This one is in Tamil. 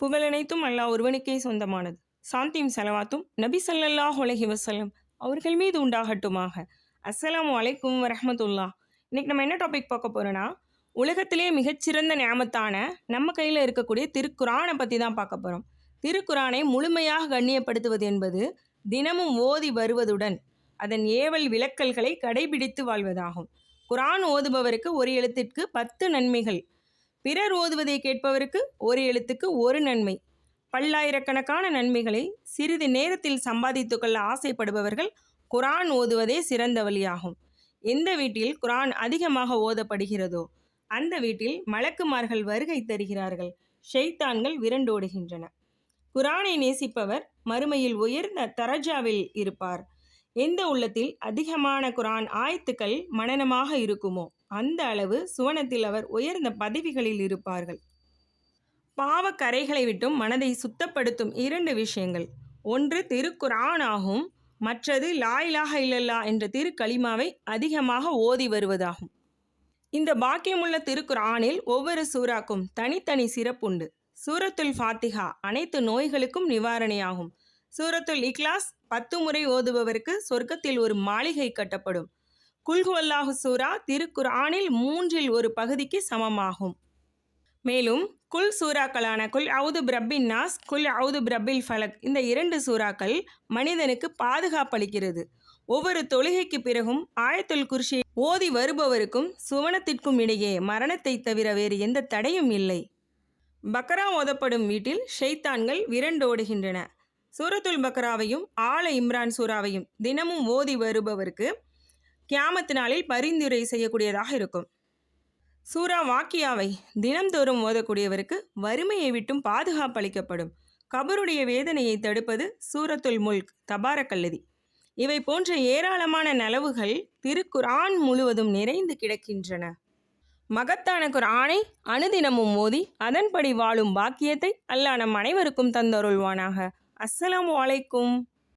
புகழனைத்தும் அல்லாஹ் ஒருவனுக்கே சொந்தமானது. சாந்தியும் செலவாத்தும் நபி ஸல்லல்லாஹு அலைஹி வஸல்லம் அவர்கள் மீது உண்டாகட்டுமாக. அஸ்ஸலாமு அலைக்கும் வரஹ்மத்துல்லாஹ். இன்னைக்கு நம்ம என்ன டாபிக் பார்க்க போறோம்னா, உலகத்திலே மிகச்சிறந்த நியாமத்தான நம்ம கையில் இருக்கக்கூடிய திருக்குரானை பற்றி தான் பார்க்க போகிறோம். திருக்குரானை முழுமையாக கண்ணியப்படுத்துவது என்பது தினமும் ஓதி வருவதுடன் அதன் ஏவல் விலக்கல்களை கடைபிடித்து வாழ்வதாகும். குரான் ஓதுபவருக்கு ஒரு எழுத்திற்கு 10 நன்மைகள், பிறர் ஓதுவதை கேட்பவருக்கு ஒரு எழுத்துக்கு 1 நன்மை. பல்லாயிரக்கணக்கான நன்மைகளை சிறிது நேரத்தில் சம்பாதித்து கொள்ள ஆசைப்படுபவர்கள் குரான் ஓதுவதே சிறந்த வழியாகும். எந்த வீட்டில் குரான் அதிகமாக ஓதப்படுகிறதோ அந்த வீட்டில் மலக்குமார்கள் வருகை தருகிறார்கள், ஷைத்தான்கள் விரண்டோடுகின்றன. குரானை நேசிப்பவர் மறுமையில் உயர்ந்த தரஜாவில் இருப்பார். எந்த உள்ளத்தில் அதிகமான குரான் ஆயத்துக்கள் மனனமாக இருக்குமோ அந்த அளவு சுவனத்தில் அவர் உயர்ந்த பதவிகளில் இருப்பார்கள். பாவக்கரைகளை விட்டும் மனதை சுத்தப்படுத்தும் 2 விஷயங்கள், ஒன்று திருக்குரான் ஆகும், மற்றது லா இலாஹ இல்லல்லாஹ் என்ற திருக்கலிமாவை அதிகமாக ஓதி வருவதாகும். இந்த பாக்கியமுள்ள திருக்குரானில் ஒவ்வொரு சூறாக்கும் தனித்தனி சிறப்புண்டு. சூரத்துல் ஃபாத்திஹா அனைத்து நோய்களுக்கும் நிவாரணியாகும். சூரத்துல் இக்லாஸ் 10 முறை ஓதுபவருக்கு சொர்க்கத்தில் ஒரு மாளிகை கட்டப்படும். குல்ஹுவல்லாஹு சூரா திருக்குரானில் 3இல் ஒரு பகுதிக்கு சமமாகும். மேலும் குல் சூறாக்களான குல் அவுது பிரப்பின் நாஸ், குல் அவுது பிரப்பில் ஃபலக், இந்த 2 சூறாக்கள் மனிதனுக்கு பாதுகாப்பளிக்கிறது. ஒவ்வொரு தொழுகைக்கு பிறகும் ஆயத்துல் குர்ஷியை ஓதி வருபவருக்கும் சுவனத்திற்கும் இடையே மரணத்தை தவிர வேறு எந்த தடையும் இல்லை. பக்ரா ஓதப்படும் வீட்டில் ஷைத்தான்கள் விரண்டோடுகின்றன. சூரத்துல் பக்ராவையும் ஆல இம்ரான் சூறாவையும் தினமும் ஓதி வருபவருக்கு கியாமத் நாளில் பரிந்துரை செய்யக்கூடியதாக இருக்கும். சூரா வாக்கியாவை தினம்தோறும் ஓதக்கூடியவருக்கு வறுமையை விட்டும் பாதுகாப்பளிக்கப்படும். கபருடைய வேதனையை தடுப்பது சூரத்துல் முல்க், தபாரக்கல்லதி. இவை போன்ற ஏராளமான நலவுகள் திருக்குரான் முழுவதும் நிறைந்து கிடக்கின்றன. மகத்தான குர்ஆனை அனுதினமும் ஓதி அதன்படி வாழும் பாக்கியத்தை அல்லாஹ் நம் அனைவருக்கும் தந்தருள்வானாக. அஸ்ஸலாமு அலைக்கும்.